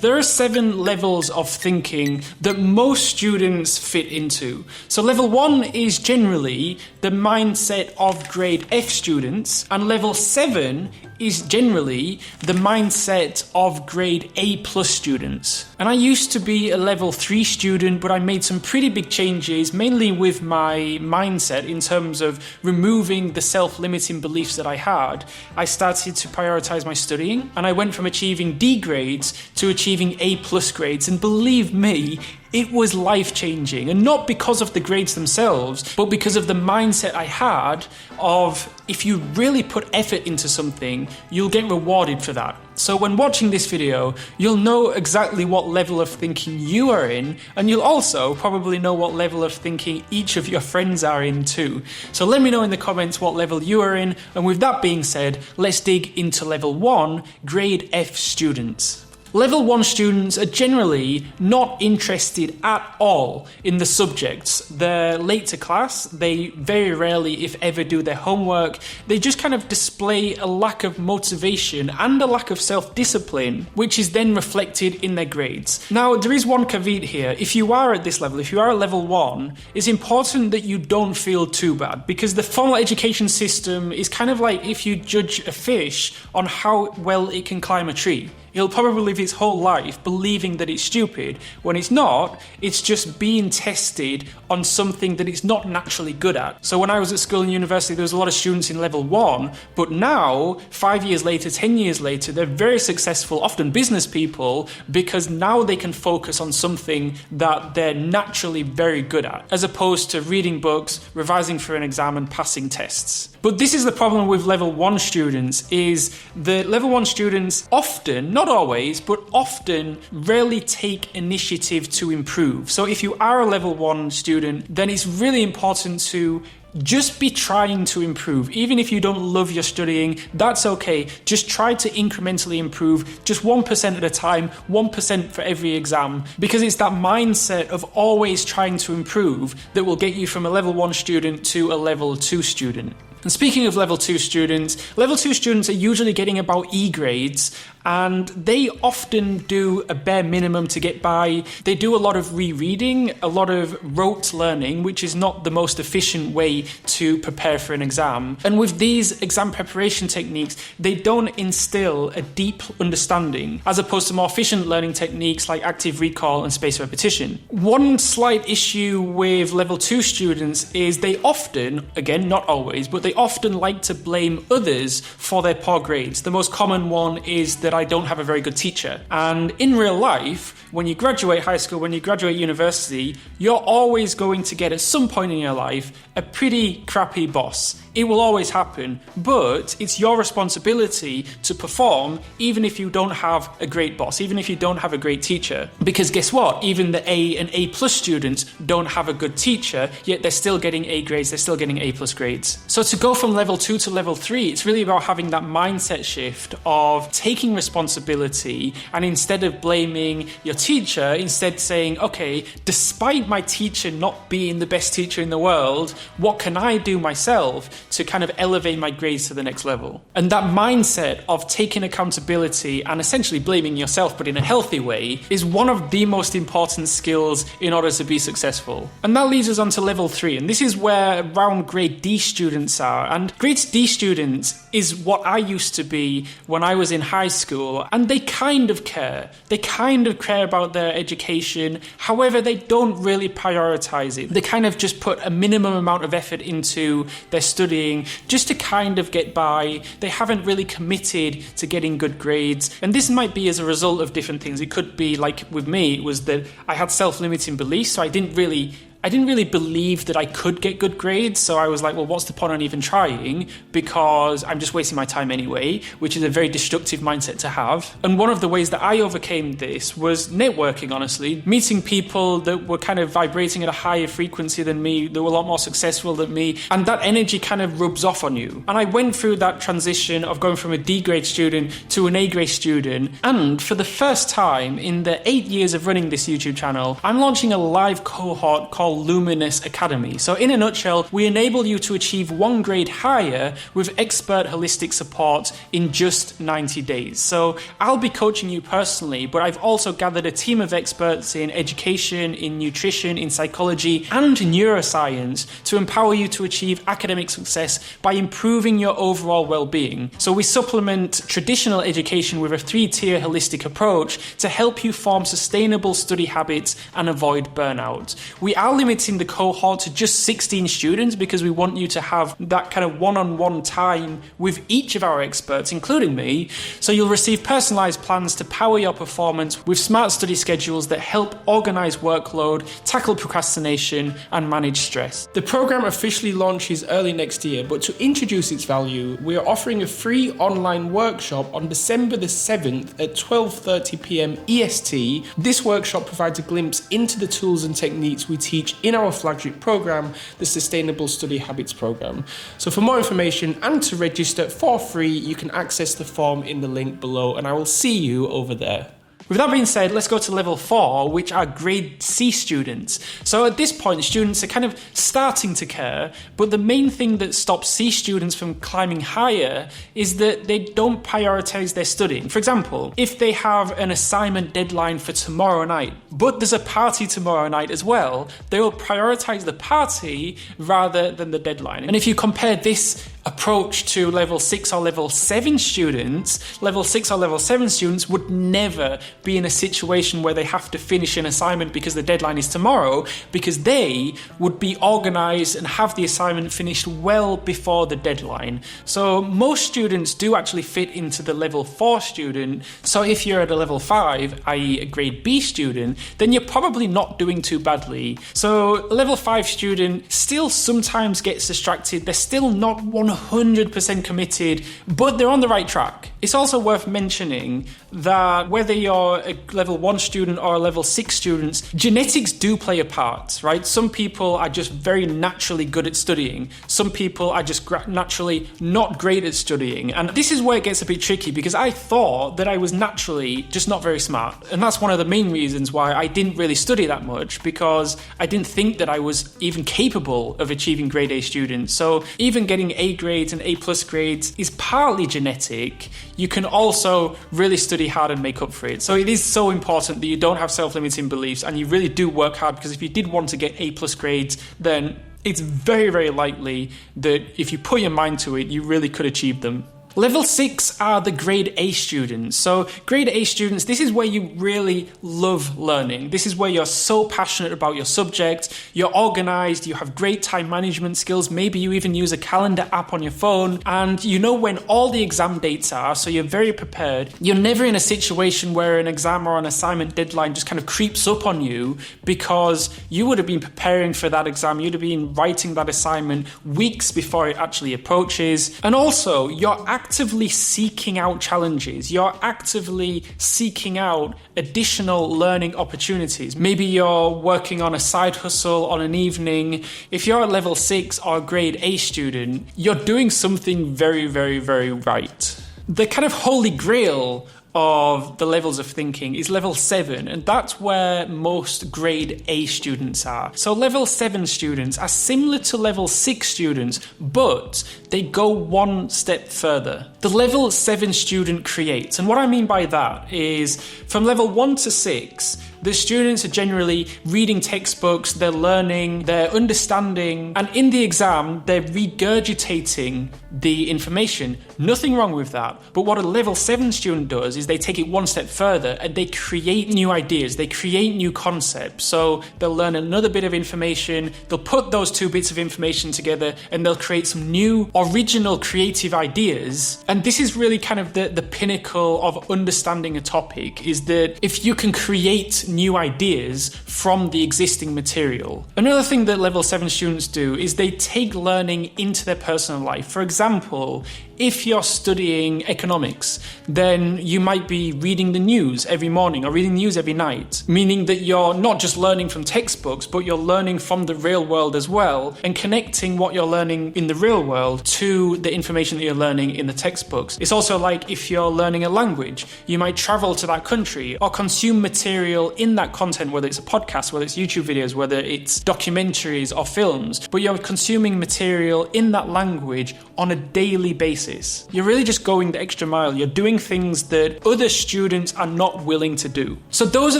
There are 7 levels of thinking that most students fit into. So level 1 is generally the mindset of grade F students, and level 7 is generally the mindset of grade A+ students. And I used to be a level 3 student, but I made some pretty big changes, mainly with my mindset in terms of removing the self-limiting beliefs that I had. I started to prioritize my studying, and I went from achieving D grades to achieving A+ grades, and believe me, it was life-changing, and not because of the grades themselves, but because of the mindset I had of if you really put effort into something, you'll get rewarded for that. So when watching this video, you'll know exactly what level of thinking you are in, and you'll also probably know what level of thinking each of your friends are in too. So let me know in the comments what level you are in, and with that being said, let's dig into level 1, grade F students. Level 1 students are generally not interested at all in the subjects. They're late to class, they very rarely, if ever, do their homework. They just kind of display a lack of motivation and a lack of self-discipline, which is then reflected in their grades. Now, there is one caveat here. If you are at this level, if you are at level 1, it's important that you don't feel too bad, because the formal education system is kind of like if you judge a fish on how well it can climb a tree. He'll probably live his whole life believing that it's stupid, when it's not. It's just being tested on something that it's not naturally good at. So when I was at school and university, there was a lot of students in level 1, but now, 5 years later, 10 years later, they're very successful, often business people, because now they can focus on something that they're naturally very good at, as opposed to reading books, revising for an exam, and passing tests. But this is the problem with level 1 students, is that level 1 students often, not always, but often rarely take initiative to improve. So if you are a level 1 student, then it's really important to just be trying to improve. Even if you don't love your studying, that's okay. Just try to incrementally improve, just 1% at a time, 1% for every exam, because it's that mindset of always trying to improve that will get you from a level 1 student to a level 2 student. And speaking of level 2 students are usually getting about E grades, and they often do a bare minimum to get by. They do a lot of rereading, a lot of rote learning, which is not the most efficient way to prepare for an exam. And with these exam preparation techniques, they don't instill a deep understanding, as opposed to more efficient learning techniques like active recall and spaced repetition. One slight issue with level 2 students is they often, again, not always, but they often like to blame others for their poor grades. The most common one is that I don't have a very good teacher. And in real life, when you graduate high school, when you graduate university, you're always going to get, at some point in your life, a pretty crappy boss. It will always happen, but it's your responsibility to perform even if you don't have a great boss, even if you don't have a great teacher. Because guess what? Even the A and A+ students don't have a good teacher, yet they're still getting A grades, they're still getting A+ grades. So to go from level 2 to level 3, it's really about having that mindset shift of taking responsibility, and instead of blaming your teacher, instead saying, okay, despite my teacher not being the best teacher in the world, what can I do myself to kind of elevate my grades to the next level? And that mindset of taking accountability and essentially blaming yourself, but in a healthy way, is one of the most important skills in order to be successful. And that leads us on to level 3, and this is where around grade D students are. And grade D students is what I used to be when I was in high school, and they kind of care. They kind of care about their education, however, they don't really prioritize it. They kind of just put a minimum amount of effort into their studying just to kind of get by. They haven't really committed to getting good grades, and this might be as a result of different things. It could be, like with me, it was that I had self-limiting beliefs, so I didn't really believe that I could get good grades, so I was like, well, what's the point on even trying, because I'm just wasting my time anyway, which is a very destructive mindset to have. And one of the ways that I overcame this was networking, honestly, meeting people that were kind of vibrating at a higher frequency than me, that were a lot more successful than me, and that energy kind of rubs off on you. And I went through that transition of going from a D grade student to an A grade student, and for the first time in the 8 years of running this YouTube channel, I'm launching a live cohort called call Luminous Academy. So in a nutshell, we enable you to achieve 1 grade higher with expert holistic support in just 90 days. So I'll be coaching you personally, but I've also gathered a team of experts in education, in nutrition, in psychology, and neuroscience to empower you to achieve academic success by improving your overall well-being. So we supplement traditional education with a 3-tier holistic approach to help you form sustainable study habits and avoid burnout. We are limiting the cohort to just 16 students because we want you to have that kind of one-on-one time with each of our experts, including me. So you'll receive personalized plans to power your performance with smart study schedules that help organize workload, tackle procrastination, and manage stress. The program officially launches early next year, but to introduce its value, we are offering a free online workshop on December the 7th at 12:30 p.m. EST. This workshop provides a glimpse into the tools and techniques we teach in our flagship program, the Sustainable Study Habits program. So for more information and to register for free, you can access the form in the link below, and I will see you over there. With that being said, let's go to level 4, which are grade C students. So at this point, students are kind of starting to care, but the main thing that stops C students from climbing higher is that they don't prioritize their studying. For example, if they have an assignment deadline for tomorrow night, but there's a party tomorrow night as well, they will prioritize the party rather than the deadline. And if you compare this approach to level 6 or level 7 students, level 6 or level 7 students would never be in a situation where they have to finish an assignment because the deadline is tomorrow, because they would be organized and have the assignment finished well before the deadline. So most students do actually fit into the level 4 student. So if you're at a level 5, i.e. a grade B student, then you're probably not doing too badly. So a level 5 student still sometimes gets distracted. They're still not 100% committed, but they're on the right track. It's also worth mentioning that whether you're a level 1 student or a level 6 student, genetics do play a part, right? Some people are just very naturally good at studying. Some people are just naturally not great at studying. And this is where it gets a bit tricky, because I thought that I was naturally just not very smart. And that's one of the main reasons why I didn't really study that much, because I didn't think that I was even capable of achieving grade A students. So even getting A grades and A plus grades is partly genetic. You can also really study hard and make up for it. So it is so important that you don't have self-limiting beliefs and you really do work hard, because if you did want to get A plus grades, then it's very, very likely that if you put your mind to it, you really could achieve them. Level 6 are the grade A students. So grade A students, this is where you really love learning. This is where you're so passionate about your subject, you're organized, you have great time management skills, maybe you even use a calendar app on your phone, and you know when all the exam dates are, so you're very prepared. You're never in a situation where an exam or an assignment deadline just kind of creeps up on you, because you would have been preparing for that exam, you'd have been writing that assignment weeks before it actually approaches. And also, you're actively seeking out challenges. You're actively seeking out additional learning opportunities. Maybe you're working on a side hustle on an evening. If you're a level 6 or grade A student, you're doing something very, very, very right. The kind of holy grail of the levels of thinking is level 7, and that's where most grade A students are. So level 7 students are similar to level 6 students, but they go one step further. The level 7 student creates, and what I mean by that is from level 1 to 6, the students are generally reading textbooks, they're learning, they're understanding, and in the exam, they're regurgitating the information. Nothing wrong with that. But what a level 7 student does is they take it one step further and they create new ideas, they create new concepts. So they'll learn another bit of information, they'll put those 2 bits of information together, and they'll create some new, original, creative ideas. And this is really kind of the pinnacle of understanding a topic, is that if you can create new ideas from the existing material. Another thing that level 7 students do is they take learning into their personal life. For example, If you're studying economics, then you might be reading the news every morning or reading the news every night, meaning that you're not just learning from textbooks, but you're learning from the real world as well, and connecting what you're learning in the real world to the information that you're learning in the textbooks. It's also like if you're learning a language, you might travel to that country or consume material in that content, whether it's a podcast, whether it's YouTube videos, whether it's documentaries or films, but you're consuming material in that language on a daily basis. You're really just going the extra mile. You're doing things that other students are not willing to do. So those are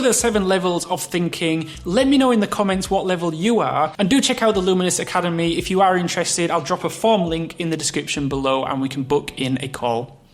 the 7 levels of thinking. Let me know in the comments what level you are, and do check out the Luminous Academy. If you are interested, I'll drop a form link in the description below and we can book in a call.